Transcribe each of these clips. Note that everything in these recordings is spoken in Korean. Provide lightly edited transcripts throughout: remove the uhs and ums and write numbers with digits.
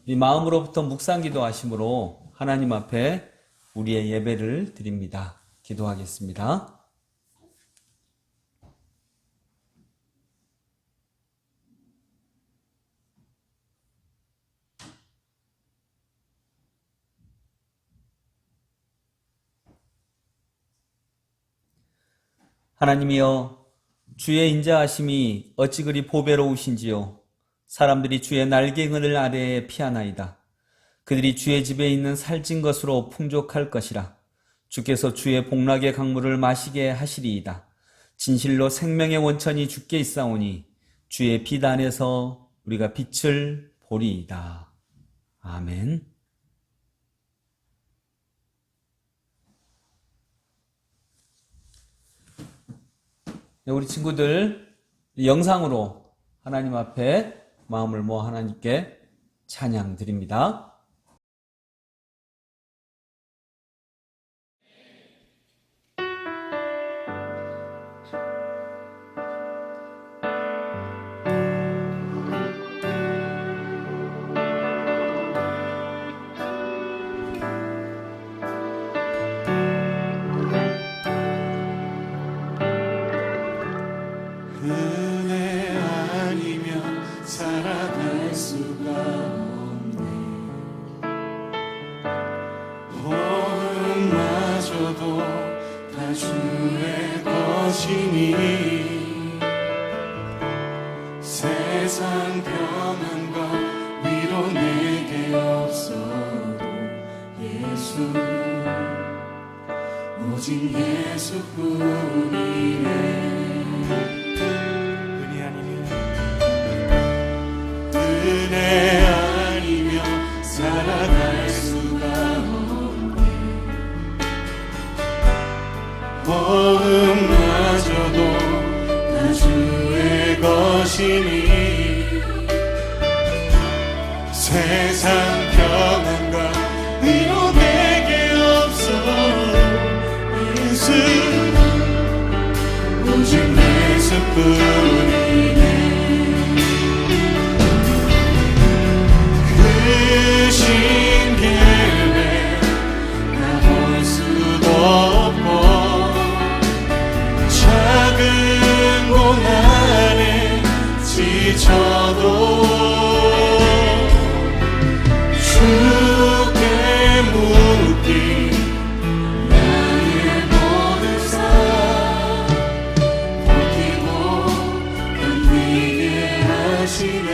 이 마음으로부터 묵상기도 하심으로 하나님 앞에 우리의 예배를 드립니다. 기도하겠습니다. 하나님이여, 주의 인자하심이 어찌 그리 보배로우신지요. 사람들이 주의 날개그늘 아래에 피하나이다. 그들이 주의 집에 있는 살찐 것으로 풍족할 것이라. 주께서 주의 복락의 강물을 마시게 하시리이다. 진실로 생명의 원천이 주께 있사오니 주의 빛 안에서 우리가 빛을 보리이다. 아멘. 네, 우리 친구들 영상으로 하나님 앞에 마음을 모아 하나님께 찬양 드립니다. 은혜 아니면 살아갈 수가 없네. 호흡마저도 다 주의 것이니 세상 평안과 위로 내게 없어도 예수, 오직 예수뿐이네. 은혜 아니면 살아갈 수가 없네. 호흡마저도 다 주의 것이니 세상 평안과 위로 내게 없어. 예수, 오직 예수뿐이네. 그 신계에 나올 수도 없고 작은 고난에 지쳐도 주께 묻기 나의 모든 삶 버티고 견디게 하시네.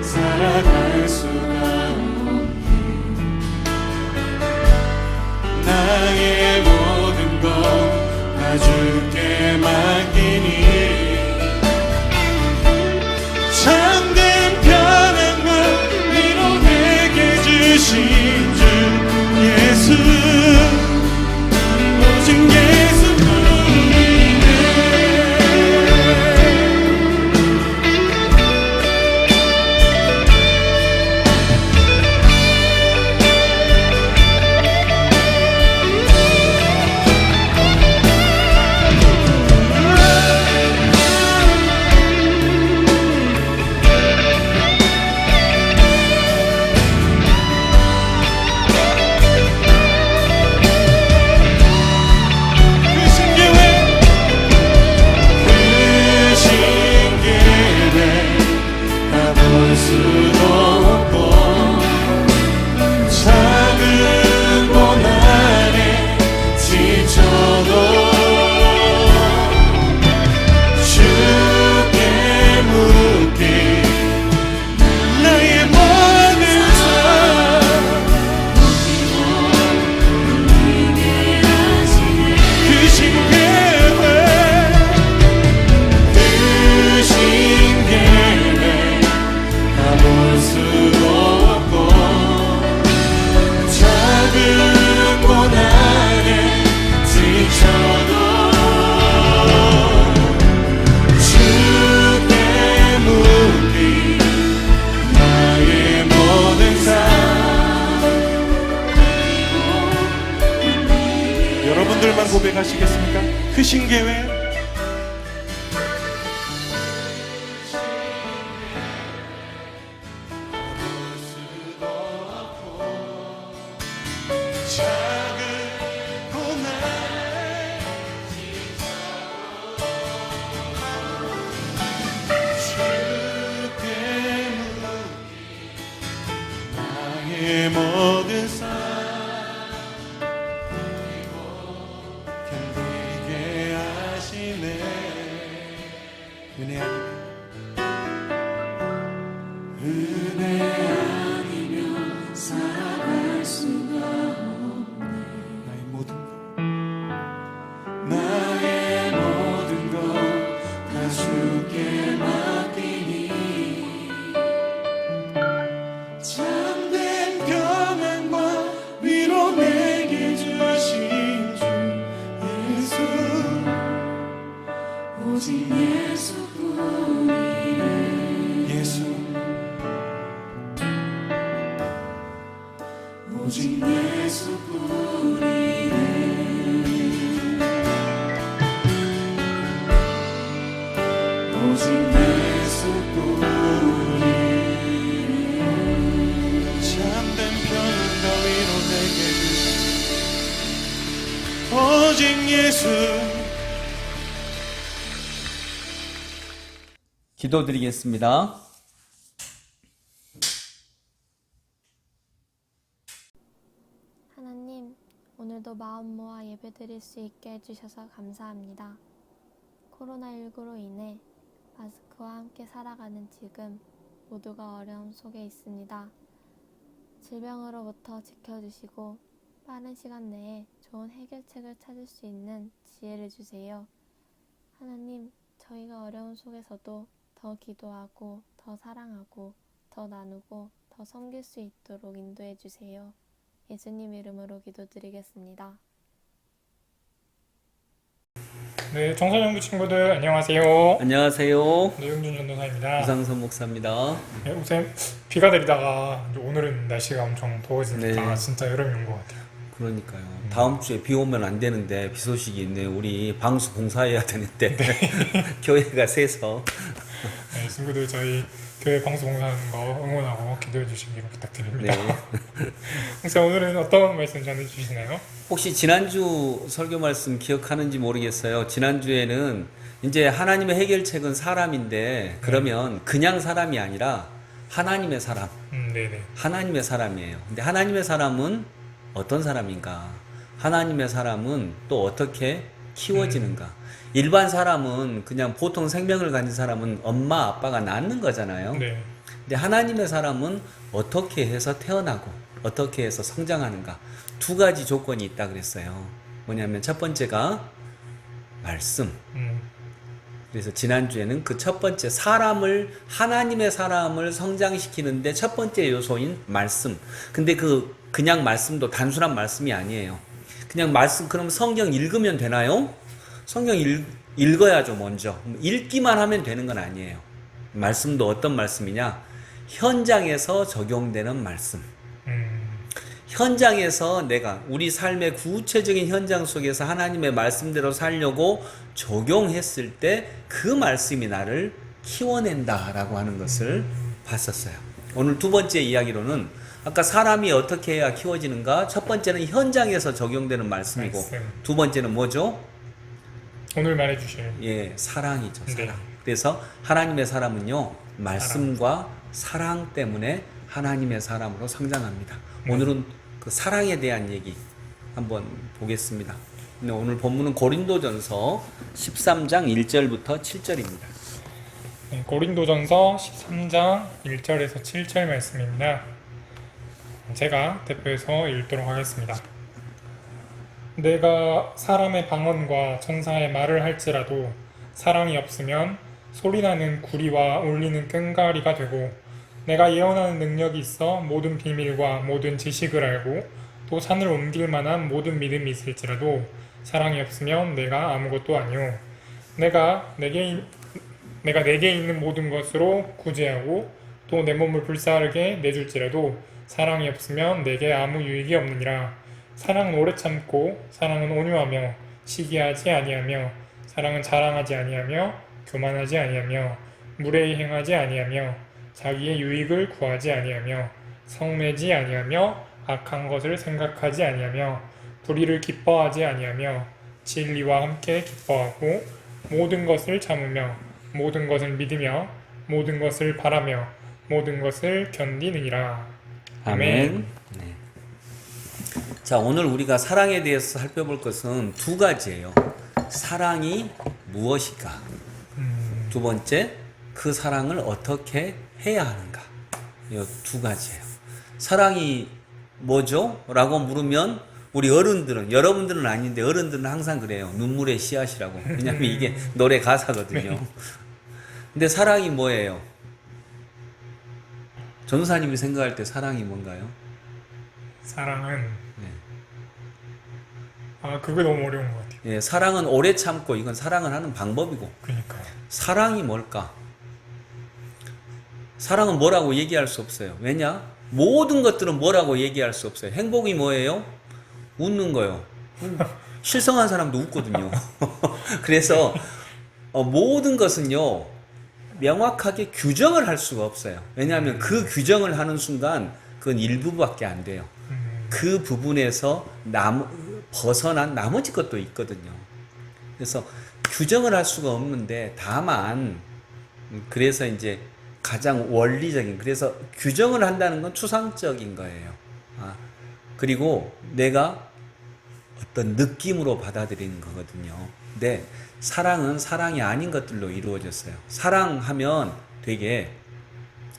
살아갈 수가 없네. 나의 모든 것 다 주께 맡기니 참된 평안과 위로 내게 주신 주 예수, 오직 예수뿐이네. 은혜 아니면 살아갈 수가 없네. 나의 모든 것 다 주께 맡기니 참된 평안과 위로 내게 주신 주 예수, 오직 예수뿐이네. 예수, 오직 예수뿐이네. 오직 예수뿐이네. 참된 평안과 위로 내게 주신 오직 예수. 기도드리겠습니다. 하나님, 오늘도 마음 모아 예배드릴 수 있게 해주셔서 감사합니다. 코로나19로 인해 마스크와 함께 살아가는 지금 모두가 어려움 속에 있습니다. 질병으로부터 지켜주시고 빠른 시간 내에 좋은 해결책을 찾을 수 있는 지혜를 주세요. 하나님, 저희가 어려움 속에서도 더 기도하고 더 사랑하고 더 나누고 더 섬길 수 있도록 인도해 주세요. 예수님 이름으로 기도드리겠습니다. 네, 정선영부 친구들 안녕하세요. 안녕하세요. 네, 용준 전도사입니다. 유상선 목사입니다. 네, 우선 비가 내리다가 이제 오늘은 날씨가 엄청 더워지니까 네. 진짜 여름이 온 것 같아요. 그러니까요. 다음 주에 비 오면 안 되는데 비 소식이 있네요. 우리 방수 공사해야 되는데 교회가 새서. 네, 친구들 저희 교회 방송 공사하는 거 응원하고 기도해 주시기를 부탁드립니다. 네. 목사 오늘은 어떤 말씀 전해 주시나요? 혹시 지난주 설교 말씀 기억하는지 모르겠어요. 지난주에는 이제 하나님의 해결책은 사람인데 그러면 그냥 사람이 아니라 하나님의 사람. 네네. 하나님의 사람이에요. 근데 하나님의 사람은 어떤 사람인가? 하나님의 사람은 또 어떻게 키워지는가? 일반 사람은 그냥 보통 생명을 가진 사람은 엄마 아빠가 낳는 거잖아요. 네. 근데 하나님의 사람은 어떻게 해서 태어나고 어떻게 해서 성장하는가? 두 가지 조건이 있다 그랬어요. 뭐냐면 첫 번째가 말씀. 그래서 지난주에는 그 첫 번째 하나님의 사람을 성장시키는데 첫 번째 요소인 말씀. 근데 그냥 말씀도 단순한 말씀이 아니에요. 그냥 말씀, 그럼 성경 읽으면 되나요? 성경 읽어야죠, 먼저. 읽기만 하면 되는 건 아니에요. 말씀도 어떤 말씀이냐? 현장에서 적용되는 말씀. 현장에서 우리 삶의 구체적인 현장 속에서 하나님의 말씀대로 살려고 적용했을 때 그 말씀이 나를 키워낸다라고 하는 것을 봤었어요. 오늘 두 번째 이야기로는 아까 사람이 어떻게 해야 키워지는가? 첫 번째는 현장에서 적용되는 말씀이고 두 번째는 뭐죠? 오늘 말해 주실 사랑이죠. 사랑. 네. 그래서 하나님의 사람은요, 말씀과 사랑 때문에 하나님의 사람으로 성장합니다. 오늘은 그 사랑에 대한 얘기 한번 보겠습니다. 오늘 본문은 고린도전서 13장 1절부터 7절입니다. 네, 고린도전서 13장 1절에서 7절 말씀입니다. 제가 대표해서 읽도록 하겠습니다. 내가 사람의 방언과 천사의 말을 할지라도 사랑이 없으면 소리나는 구리와 울리는 끈가리가 되고, 내가 예언하는 능력이 있어 모든 비밀과 모든 지식을 알고 또 산을 옮길 만한 모든 믿음이 있을지라도 사랑이 없으면 내가 아무것도 아니오. 내가 내게 있는 모든 것으로 구제하고 또 내 몸을 불사르게 내줄지라도 사랑이 없으면 내게 아무 유익이 없느니라. 사랑은 오래 참고 사랑은 온유하며 시기하지 아니하며 사랑은 자랑하지 아니하며 교만하지 아니하며 무례히 행하지 아니하며 자기의 유익을 구하지 아니하며 성내지 아니하며 악한 것을 생각하지 아니하며 불의를 기뻐하지 아니하며 진리와 함께 기뻐하고 모든 것을 참으며 모든 것을 믿으며 모든 것을 바라며 모든 것을 견디느니라. 아멘. 네. 자, 오늘 우리가 사랑에 대해서 살펴볼 것은 두 가지예요. 사랑이 무엇일까? 두 번째, 그 사랑을 어떻게 해야 하는가. 이 두 가지예요. 사랑이 뭐죠? 라고 물으면 우리 어른들은, 여러분들은 아닌데 어른들은 항상 그래요. 눈물의 씨앗이라고. 왜냐면 이게 노래 가사거든요. 근데 사랑이 뭐예요? 전도사님이 생각할 때 사랑이 뭔가요? 사랑은 네. 그게 너무 어려운 것 같아요. 예, 사랑은 오래 참고, 이건 사랑을 하는 방법이고. 그러니까요. 사랑이 뭘까? 사랑은 뭐라고 얘기할 수 없어요. 왜냐? 모든 것들은 뭐라고 얘기할 수 없어요. 행복이 뭐예요? 웃는 거요. 실성한 사람도 웃거든요. 그래서 모든 것은요, 명확하게 규정을 할 수가 없어요. 왜냐하면 그 규정을 하는 순간 그건 일부밖에 안 돼요. 그 부분에서 벗어난 나머지 것도 있거든요. 그래서 규정을 할 수가 없는데, 다만 그래서 이제 가장 원리적인, 그래서 규정을 한다는 건 추상적인 거예요. 그리고 내가 어떤 느낌으로 받아들이는 거거든요. 근데 사랑은 사랑이 아닌 것들로 이루어졌어요. 사랑하면 되게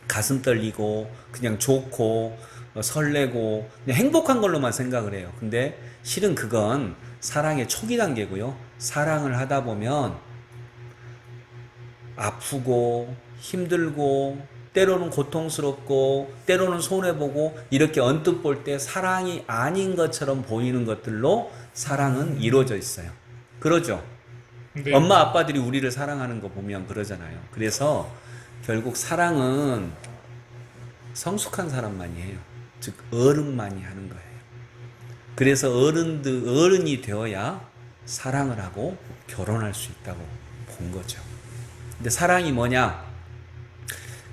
가슴 떨리고 그냥 좋고 설레고 그냥 행복한 걸로만 생각을 해요. 근데 실은 그건 사랑의 초기 단계고요. 사랑을 하다 보면 아프고 힘들고 때로는 고통스럽고 때로는 손해보고 이렇게 언뜻 볼 때 사랑이 아닌 것처럼 보이는 것들로 사랑은 이루어져 있어요. 그러죠? 네. 엄마 아빠들이 우리를 사랑하는 거 보면 그러잖아요. 그래서 결국 사랑은 성숙한 사람만이 해요. 즉 어른만이 하는 거예요. 그래서 어른이 되어야 사랑을 하고 결혼할 수 있다고 본 거죠. 근데 사랑이 뭐냐?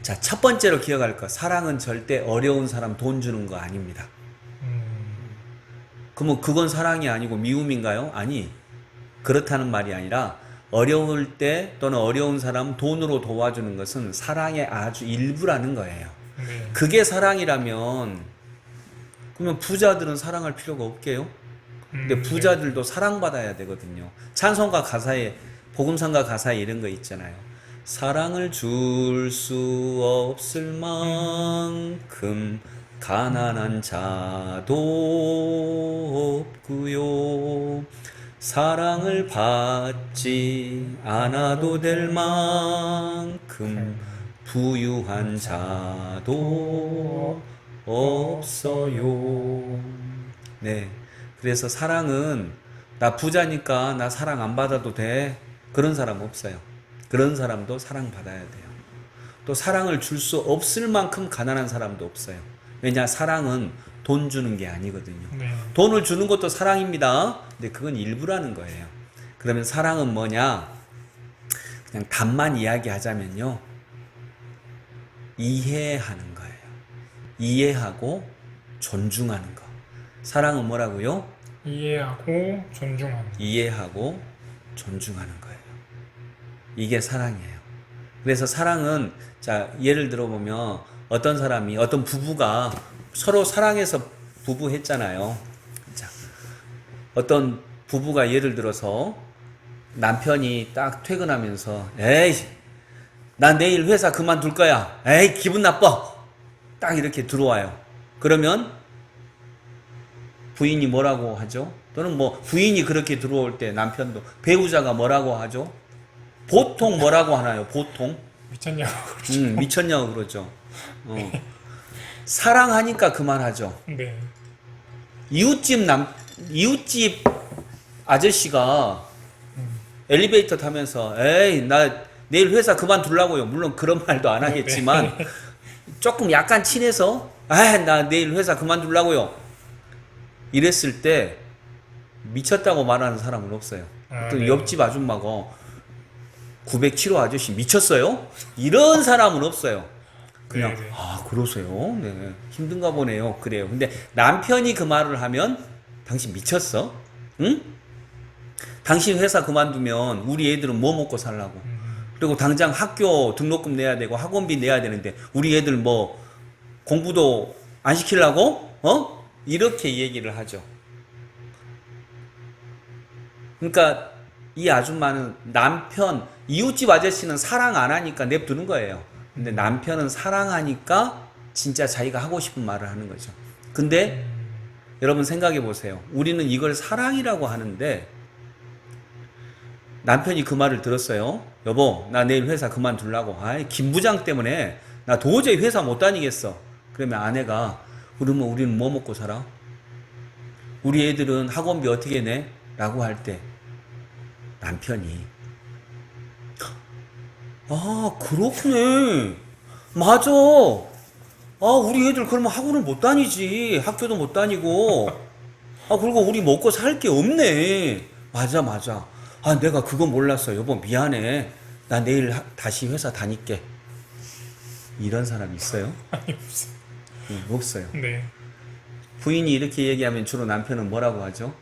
자, 첫 번째로 기억할 거, 사랑은 절대 어려운 사람 돈 주는 거 아닙니다. 그러면 그건 사랑이 아니고 미움인가요? 아니, 그렇다는 말이 아니라 어려울 때 또는 어려운 사람 돈으로 도와주는 것은 사랑의 아주 일부라는 거예요. 네. 그게 사랑이라면 그러면 부자들은 사랑할 필요가 없게요? 근데 부자들도 사랑받아야 되거든요. 찬송가 가사에, 복음성가 가사에 이런 거 있잖아요. 사랑을 줄 수 없을 만큼 가난한 자도 없고요. 사랑을 받지 않아도 될 만큼 부유한 자도 없어요. 네. 그래서 사랑은 나 부자니까 나 사랑 안 받아도 돼. 그런 사람 없어요. 그런 사람도 사랑받아야 돼요. 또 사랑을 줄 수 없을 만큼 가난한 사람도 없어요. 왜냐? 사랑은 돈 주는 게 아니거든요. 네. 돈을 주는 것도 사랑입니다. 근데 그건 일부라는 거예요. 그러면 사랑은 뭐냐? 그냥 답만 이야기하자면요. 이해하는 거예요. 이해하고 존중하는 거. 사랑은 뭐라고요? 이해하고 존중하는. 이해하고 존중하는 거예요. 이게 사랑이에요. 그래서 사랑은, 자, 예를 들어보면 어떤 사람이, 어떤 부부가 서로 사랑해서 부부했잖아요. 자, 어떤 부부가 예를 들어서 남편이 딱 퇴근하면서 에이, 나 내일 회사 그만둘 거야. 에이, 기분 나빠. 딱 이렇게 들어와요. 그러면 부인이 뭐라고 하죠? 또는 뭐 부인이 그렇게 들어올 때 남편도, 배우자가 뭐라고 하죠? 보통 뭐라고 하나요? 보통? 미쳤냐고 그러죠. 미쳤냐고 그러죠. 사랑하니까 그만하죠. 네. 이웃집 아저씨가 엘리베이터 타면서 에이, 나 내일 회사 그만두려고요. 물론 그런 말도 안 하겠지만 조금 약간 친해서 나 내일 회사 그만두려고요. 이랬을 때 미쳤다고 말하는 사람은 없어요. 또 네. 옆집 아줌마가 907호 아저씨 미쳤어요? 이런 사람은 없어요. 그냥 네. 그러세요? 네, 힘든가 보네요. 그래요. 근데 남편이 그 말을 하면 당신 미쳤어? 응? 당신 회사 그만두면 우리 애들은 뭐 먹고 살라고? 그리고 당장 학교 등록금 내야 되고 학원비 내야 되는데 우리 애들 뭐 공부도 안 시키려고? 이렇게 얘기를 하죠. 그러니까 이 아줌마는 남편, 이웃집 아저씨는 사랑 안 하니까 냅두는 거예요. 근데 남편은 사랑하니까 진짜 자기가 하고 싶은 말을 하는 거죠. 근데 여러분 생각해 보세요. 우리는 이걸 사랑이라고 하는데 남편이 그 말을 들었어요. 여보, 나 내일 회사 그만두려고. 아이, 김 부장 때문에 나 도저히 회사 못 다니겠어. 그러면 아내가, 그러면 우리는 뭐 먹고 살아? 우리 애들은 학원비 어떻게 내? 라고 할 때 남편이, 아, 그렇구네. 맞아. 아, 우리 애들 그러면 학원을 못 다니지. 학교도 못 다니고. 아, 그리고 우리 먹고 살 게 없네. 맞아, 맞아. 아, 내가 그거 몰랐어. 여보, 미안해. 나 내일 다시 회사 다닐게. 이런 사람 있어요? 아니, 없어요. 없어요. 네. 부인이 이렇게 얘기하면 주로 남편은 뭐라고 하죠?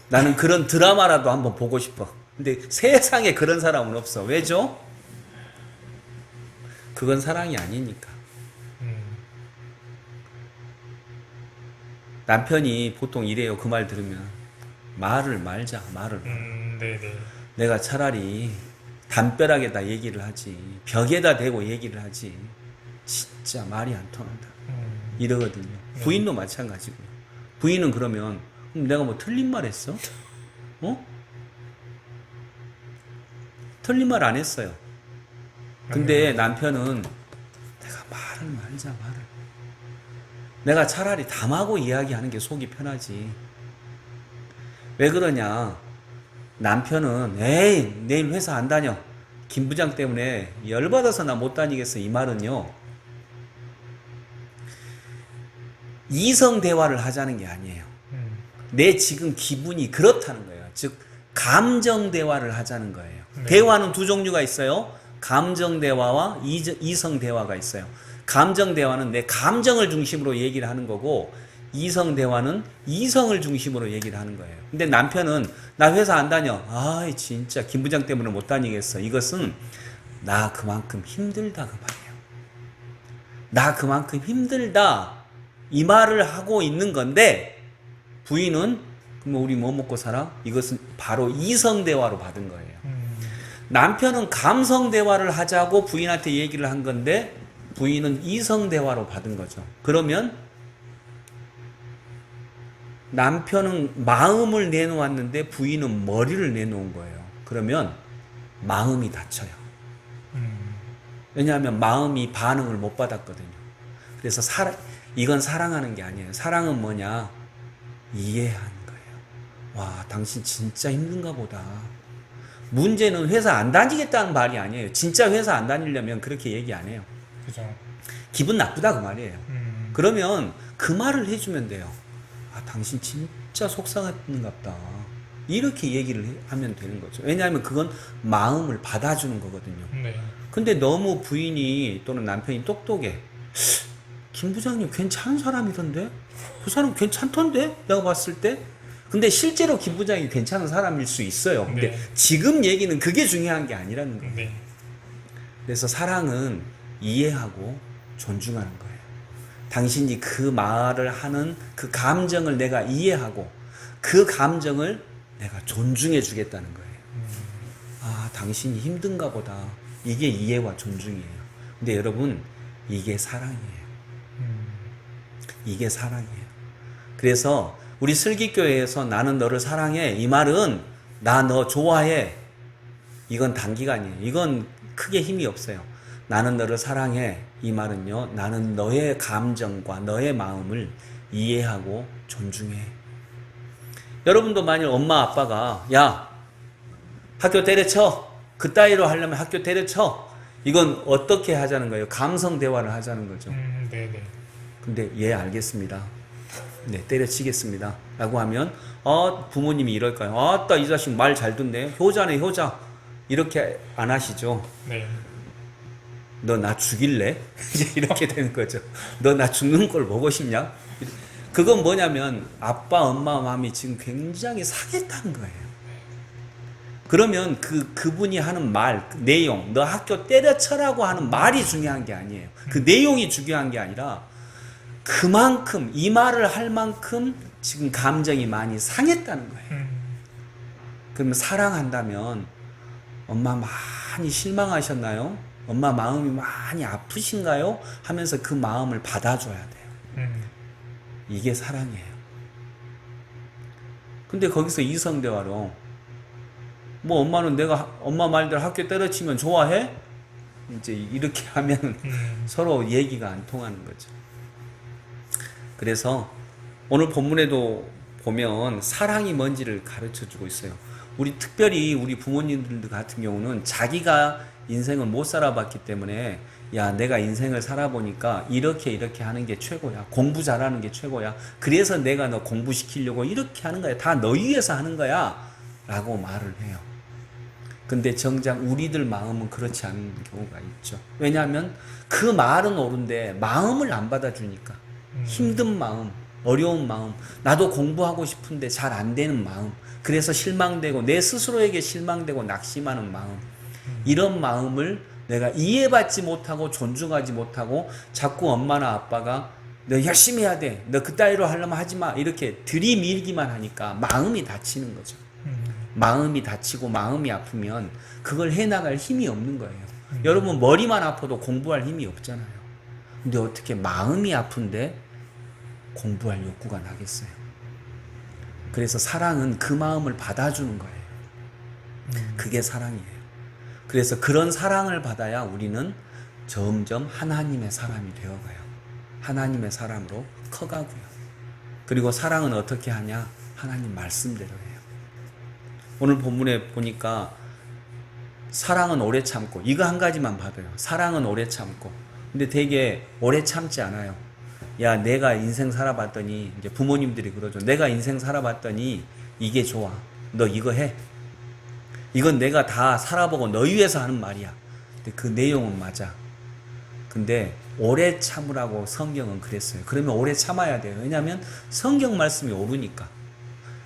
나는 그런 드라마라도 한번 보고 싶어. 근데 세상에 그런 사람은 없어. 왜죠? 그건 사랑이 아니니까. 남편이 보통 이래요. 그 말 들으면 말을 말자. 말을. 네네. 내가 차라리 담벼락에다 얘기를 하지, 벽에다 대고 얘기를 하지, 진짜 말이 안 통한다 이러거든요. 부인도 마찬가지고요. 부인은 그러면 내가 뭐 틀린 말 했어? 어? 틀린 말 안 했어요. 근데 남편은 내가 말을 말자. 내가 차라리 담하고 이야기하는 게 속이 편하지. 왜 그러냐? 남편은 에이, 내일 회사 안 다녀. 김 부장 때문에 열받아서 나 못 다니겠어. 이 말은요, 이성 대화를 하자는 게 아니에요. 내 지금 기분이 그렇다는 거예요. 즉 감정 대화를 하자는 거예요. 대화는 두 종류가 있어요. 감정 대화와 이성 대화가 있어요. 감정 대화는 내 감정을 중심으로 얘기를 하는 거고, 이성 대화는 이성을 중심으로 얘기를 하는 거예요. 근데 남편은 나 회사 안 다녀. 아이, 진짜 김 부장 때문에 못 다니겠어. 이것은 나 그만큼 힘들다 그 말이에요. 나 그만큼 힘들다 이 말을 하고 있는 건데, 부인은 그럼 우리 뭐 먹고 살아? 이것은 바로 이성 대화로 받은 거예요. 남편은 감성 대화를 하자고 부인한테 얘기를 한 건데, 부인은 이성 대화로 받은 거죠. 그러면 남편은 마음을 내놓았는데 부인은 머리를 내놓은 거예요. 그러면 마음이 다쳐요. 왜냐하면 마음이 반응을 못 받았거든요. 그래서 이건 사랑하는 게 아니에요. 사랑은 뭐냐? 이해하는 거예요. 와, 당신 진짜 힘든가 보다. 문제는 회사 안 다니겠다는 말이 아니에요. 진짜 회사 안 다니려면 그렇게 얘기 안 해요. 그죠. 기분 나쁘다 그 말이에요. 그러면 그 말을 해주면 돼요. 아, 당신 진짜 속상한갑다. 이렇게 얘기를 하면 되는 거죠. 왜냐하면 그건 마음을 받아주는 거거든요. 네. 근데 너무 부인이 또는 남편이 똑똑해. 김 부장님 괜찮은 사람이던데? 그 사람 괜찮던데? 내가 봤을 때? 근데 실제로 김 부장이 괜찮은 사람일 수 있어요. 근데 네. 지금 얘기는 그게 중요한 게 아니라는 거예요. 네. 그래서 사랑은 이해하고 존중하는 거예요. 당신이 그 말을 하는 그 감정을 내가 이해하고 그 감정을 내가 존중해 주겠다는 거예요. 아, 당신이 힘든가 보다. 이게 이해와 존중이에요. 근데 여러분, 이게 사랑이에요. 이게 사랑이에요. 그래서 우리 슬기교회에서 나는 너를 사랑해, 이 말은 나 너 좋아해, 이건 단기간이에요. 이건 크게 힘이 없어요. 나는 너를 사랑해, 이 말은요, 나는 너의 감정과 너의 마음을 이해하고 존중해. 여러분도 만일 엄마 아빠가 야, 학교 때려쳐, 그 따위로 하려면 학교 때려쳐, 이건 어떻게 하자는 거예요? 감성 대화를 하자는 거죠. 네네. 근데 예, 알겠습니다. 네, 때려치겠습니다. 라고 하면 부모님이 이럴까요? 아따, 이 자식 말 잘 듣네. 효자네, 효자. 이렇게 안 하시죠. 네. 너 나 죽일래? 이제 이렇게 되는 거죠. 너 나 죽는 걸 보고 싶냐? 그건 뭐냐면 아빠 엄마 마음이 지금 굉장히 상했다는 거예요. 그러면 그분이 하는 말, 그 내용, 너 학교 때려쳐라고 하는 말이 중요한 게 아니에요. 그 내용이 중요한 게 아니라 그만큼 이 말을 할 만큼 지금 감정이 많이 상했다는 거예요. 그러면 사랑한다면 엄마 많이 실망하셨나요? 엄마 마음이 많이 아프신가요? 하면서 그 마음을 받아줘야 돼요. 이게 사랑이에요. 근데 거기서 이성대화로 뭐 엄마는 내가 엄마 말대로 학교 때려치면 좋아해? 이제 이렇게 하면 서로 얘기가 안 통하는 거죠. 그래서 오늘 본문에도 보면 사랑이 뭔지를 가르쳐 주고 있어요. 특별히 우리 부모님들 같은 경우는 자기가 인생을 못 살아봤기 때문에 야, 내가 인생을 살아보니까 이렇게 하는 게 최고야. 공부 잘하는 게 최고야. 그래서 내가 너 공부시키려고 이렇게 하는 거야. 다 너 위해서 하는 거야. 라고 말을 해요. 근데 정작 우리들 마음은 그렇지 않은 경우가 있죠. 왜냐하면 그 말은 옳은데 마음을 안 받아주니까. 힘든 마음, 어려운 마음, 나도 공부하고 싶은데 잘 안 되는 마음, 그래서 실망되고 내 스스로에게 실망되고 낙심하는 마음, 이런 마음을 내가 이해받지 못하고 존중하지 못하고 자꾸 엄마나 아빠가 너 열심히 해야 돼, 너 그따위로 하려면 하지 마, 이렇게 들이밀기만 하니까 마음이 다치는 거죠. 마음이 다치고 마음이 아프면 그걸 해나갈 힘이 없는 거예요. 여러분 머리만 아파도 공부할 힘이 없잖아요. 근데 어떻게 마음이 아픈데 공부할 욕구가 나겠어요. 그래서 사랑은 그 마음을 받아주는 거예요. 그게 사랑이에요. 그래서 그런 사랑을 받아야 우리는 점점 하나님의 사람이 되어가요. 하나님의 사람으로 커가고요. 그리고 사랑은 어떻게 하냐? 하나님 말씀대로 해요. 오늘 본문에 보니까 사랑은 오래 참고, 이거 한 가지만 받아요. 사랑은 오래 참고. 근데 되게 오래 참지 않아요. 야, 내가 인생 살아봤더니, 이제 부모님들이 그러죠. 내가 인생 살아봤더니 이게 좋아. 너 이거 해. 이건 내가 다 살아보고 너 위해서 하는 말이야. 근데 그 내용은 맞아. 근데 오래 참으라고 성경은 그랬어요. 그러면 오래 참아야 돼요. 왜냐하면 성경 말씀이 옳으니까.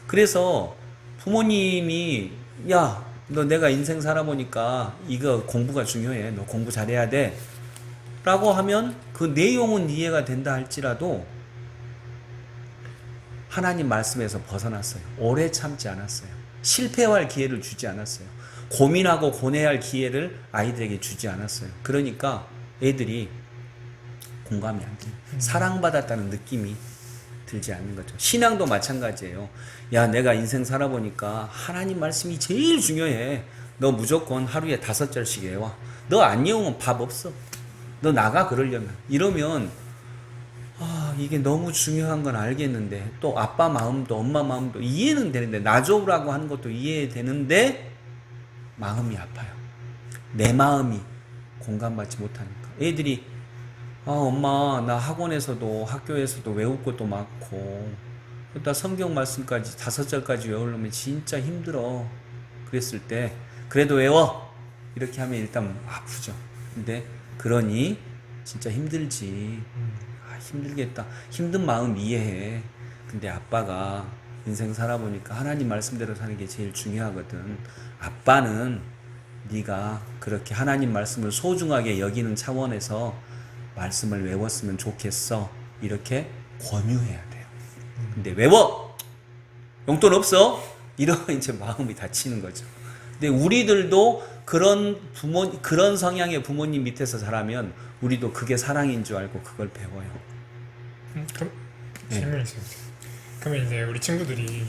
그래서 부모님이 야, 너 내가 인생 살아보니까 이거 공부가 중요해. 너 공부 잘해야 돼. 라고 하면 그 내용은 이해가 된다 할지라도 하나님 말씀에서 벗어났어요. 오래 참지 않았어요. 실패할 기회를 주지 않았어요. 고민하고 고뇌할 기회를 아이들에게 주지 않았어요. 그러니까 애들이 공감이 안 돼요. 사랑받았다는 느낌이 들지 않는 거죠. 신앙도 마찬가지예요. 야, 내가 인생 살아보니까 하나님 말씀이 제일 중요해. 너 무조건 하루에 5절씩 외워. 너 안 외우면 밥 없어. 너 나가 그러려면. 이러면 이게 너무 중요한 건 알겠는데 또 아빠 마음도 엄마 마음도 이해는 되는데 놔줘라고 하는 것도 이해되는데 마음이 아파요. 내 마음이 공감받지 못하니까. 애들이 엄마 나 학원에서도 학교에서도 외울 것도 많고 나 성경 말씀까지 5절까지 외우려면 진짜 힘들어. 그랬을 때 그래도 외워 이렇게 하면 일단 아프죠. 근데 그러니 진짜 힘들지. 힘들겠다. 힘든 마음 이해해. 근데 아빠가 인생 살아보니까 하나님 말씀대로 사는 게 제일 중요하거든. 아빠는 네가 그렇게 하나님 말씀을 소중하게 여기는 차원에서 말씀을 외웠으면 좋겠어. 이렇게 권유해야 돼요. 근데 외워! 용돈 없어? 이러면 이제 마음이 다치는 거죠. 근데 우리들도 그런 성향의 부모님 밑에서 자라면 우리도 그게 사랑인 줄 알고 그걸 배워요. 그럼 질문이 있어요. 그러면 이제 우리 친구들이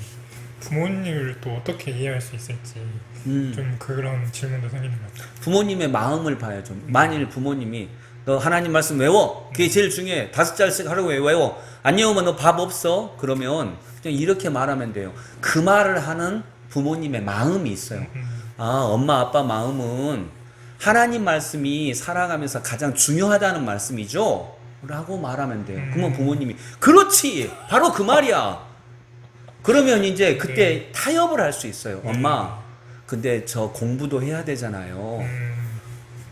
부모님을 또 어떻게 이해할 수 있을지 좀 그런 질문도 생기는 것 같아요. 부모님의 마음을 봐야죠. 만일 부모님이 너 하나님 말씀 외워. 그게 제일 중요해. 5절씩 하라고 외워. 안 외우면 너 밥 없어. 그러면 그냥 이렇게 말하면 돼요. 그 말을 하는 부모님의 마음이 있어요. 엄마 아빠 마음은 하나님 말씀이 살아가면서 가장 중요하다는 말씀이죠. 라고 말하면 돼요. 그러면 부모님이 그렇지 바로 그 말이야. 그러면 이제 그때 타협을 할 수 있어요. 엄마 근데 저 공부도 해야 되잖아요.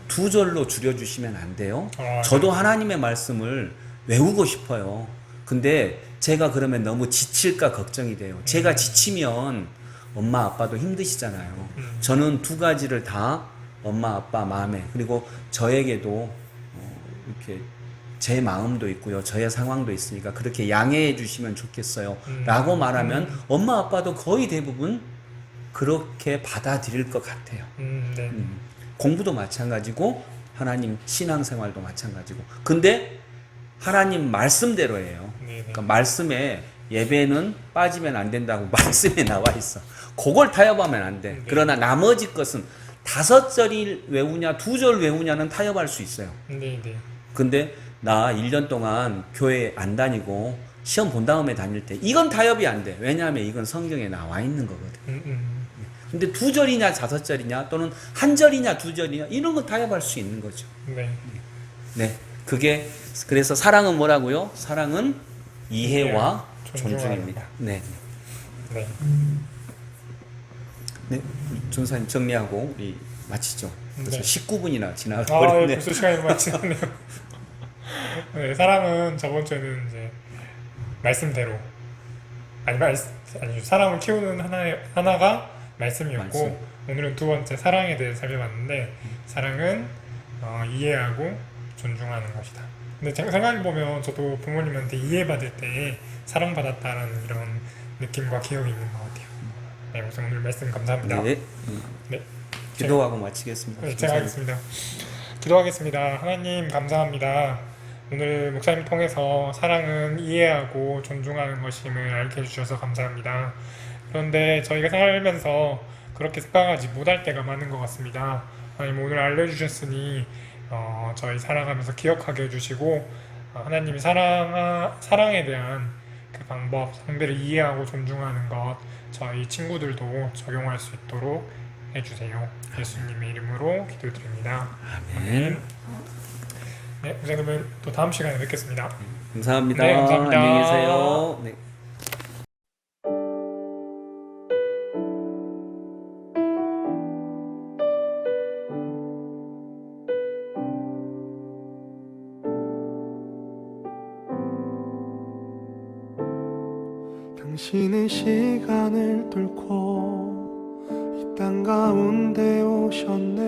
2절로 줄여주시면 안 돼요? 저도 하나님의 말씀을 외우고 싶어요. 근데 제가 그러면 너무 지칠까 걱정이 돼요. 제가 지치면 엄마 아빠도 힘드시잖아요. 저는 2가지를 다 엄마 아빠 마음에 그리고 저에게도 이렇게 제 마음도 있고요. 저의 상황도 있으니까 그렇게 양해해 주시면 좋겠어요. 라고 말하면 엄마 아빠도 거의 대부분 그렇게 받아들일 것 같아요. 네. 공부도 마찬가지고 하나님 신앙생활도 마찬가지고. 근데 하나님 말씀대로예요. 네네. 그러니까 말씀에 예배는 빠지면 안 된다고 말씀에 나와 있어. 그걸 타협하면 안 돼. 그러나 나머지 것은 5절을 외우냐 2절 외우냐는 타협할 수 있어요. 네네. 근데 나 1년 동안 교회 안 다니고 시험 본 다음에 다닐 때 이건 타협이 안 돼. 왜냐하면 이건 성경에 나와 있는 거거든. 근데 2절이냐 5절이냐 또는 1절이냐 2절이냐 이런 건 타협할 수 있는 거죠. 네. 네. 그게 그래서 사랑은 뭐라고요? 사랑은 이해와 존중입니다. 네. 네. 네. 전사님 정리하고 우리 마치죠. 그래서 네. 19분이나 아, 지나버렸네. 벌써 시간이 많이 지났네요. 네, 사랑은 저번 주에는 이제 말씀대로 아니 사랑을 키우는 하나가 말씀이었고 말씀. 오늘은 두 번째 사랑에 대해 살펴봤는데 사랑은 이해하고 존중하는 것이다. 근데 제가 생각해보면 저도 부모님한테 이해받을 때 사랑받았다라는 이런 느낌과 기억이 있는 것 같아요. 네, 우선 오늘 말씀 감사합니다. 네. 네. 기도하고 마치겠습니다. 네, 제가 하겠습니다. 기도하겠습니다. 하나님 감사합니다. 오늘 목사님 통해서 사랑은 이해하고 존중하는 것임을 알게 해주셔서 감사합니다. 그런데 저희가 살면서 그렇게 생각하지 못할 때가 많은 것 같습니다. 하나님 오늘 알려주셨으니 저희 살아가면서 기억하게 해주시고 하나님이 사랑에 대한 그 방법, 상대를 이해하고 존중하는 것 저희 친구들도 적용할 수 있도록 해주세요. 예수님의 이름으로 기도드립니다. 아멘. 네, 그러면 또 다음 시간에 뵙겠습니다. 감사합니다. 네, 감사합니다. 안녕히 계세요. 네. 당신의 시간을 뚫고 이 땅 가운데 오셨네.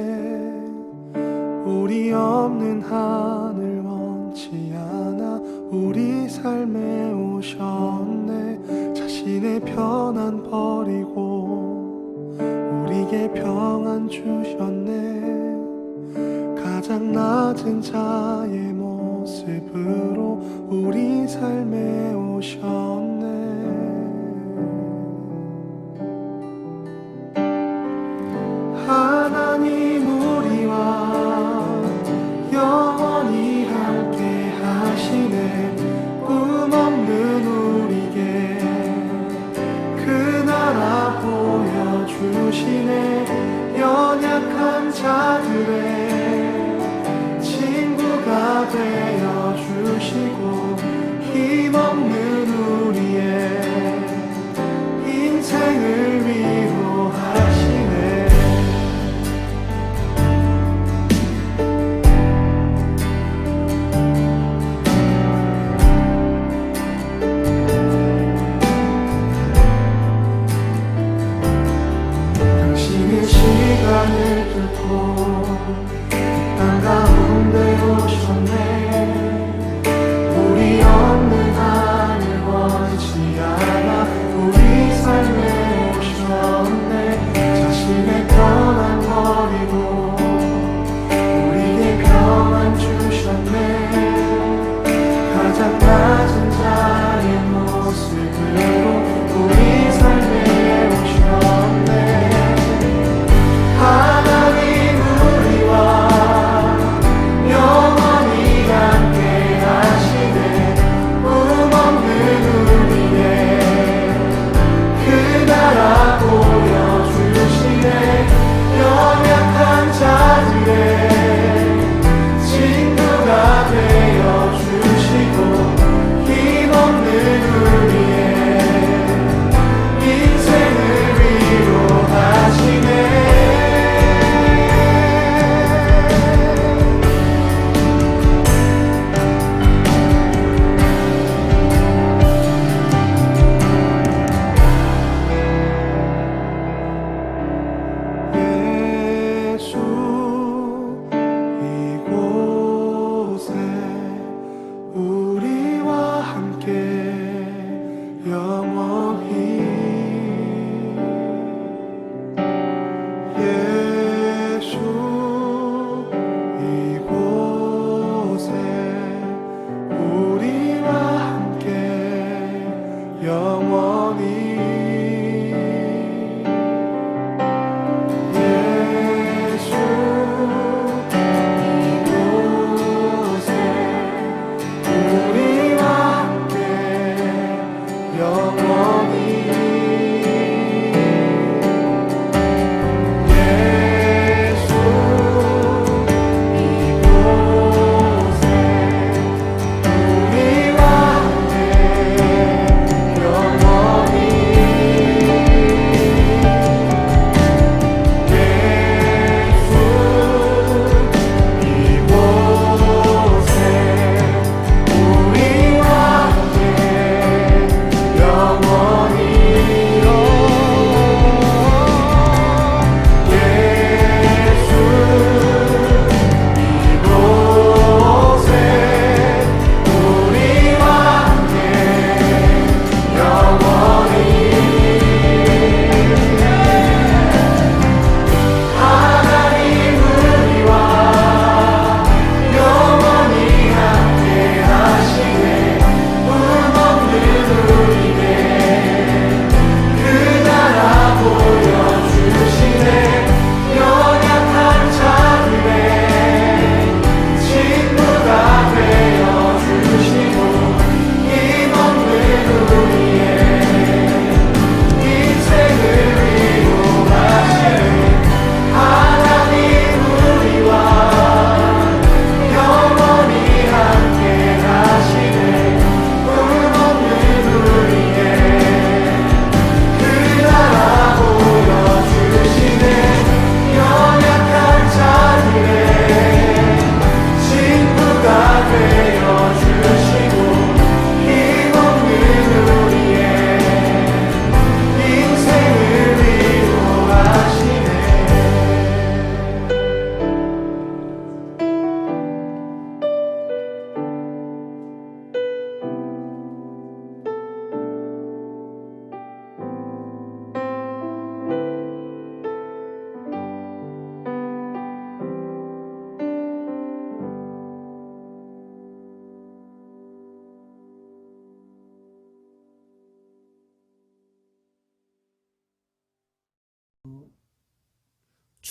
우리 없는 하늘 원치 않아 우리 삶에 오셨네. 자신의 편안 버리고 우리에게 평안 주셨네. 가장 낮은 자의 모습으로 우리 삶에 오셨네. 하나님 우리와 영원히 함께 하시네. 꿈 없는 우리에게 그 나라 보여주시네. 연약한 자들의 친구가 되어주시고 힘없는 우리의 인생을 위로하시네. 당신의 시간을 뚫고 땅 가운데 오셨네. 우리 없는 하늘 원치 않아 우리 삶에 오셨네. 자신의 편안 버리고 우리에게 평안 주셨네. 가장 낮은 자의 모습으로 우리 삶에 오셨네. 하나님 우리와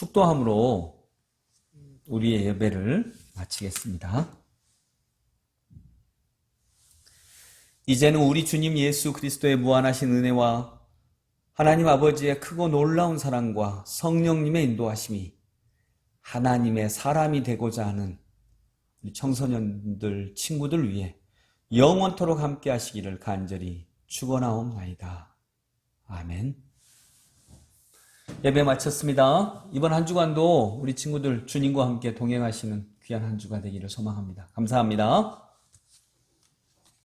축도함으로 우리의 예배를 마치겠습니다. 이제는 우리 주님 예수 그리스도의 무한하신 은혜와 하나님 아버지의 크고 놀라운 사랑과 성령님의 인도하심이 하나님의 사람이 되고자 하는 우리 청소년들, 친구들 위해 영원토록 함께 하시기를 간절히 축원하옵나이다. 아멘. 예배 마쳤습니다. 이번 한 주간도 우리 친구들 주님과 함께 동행하시는 귀한 한 주가 되기를 소망합니다. 감사합니다.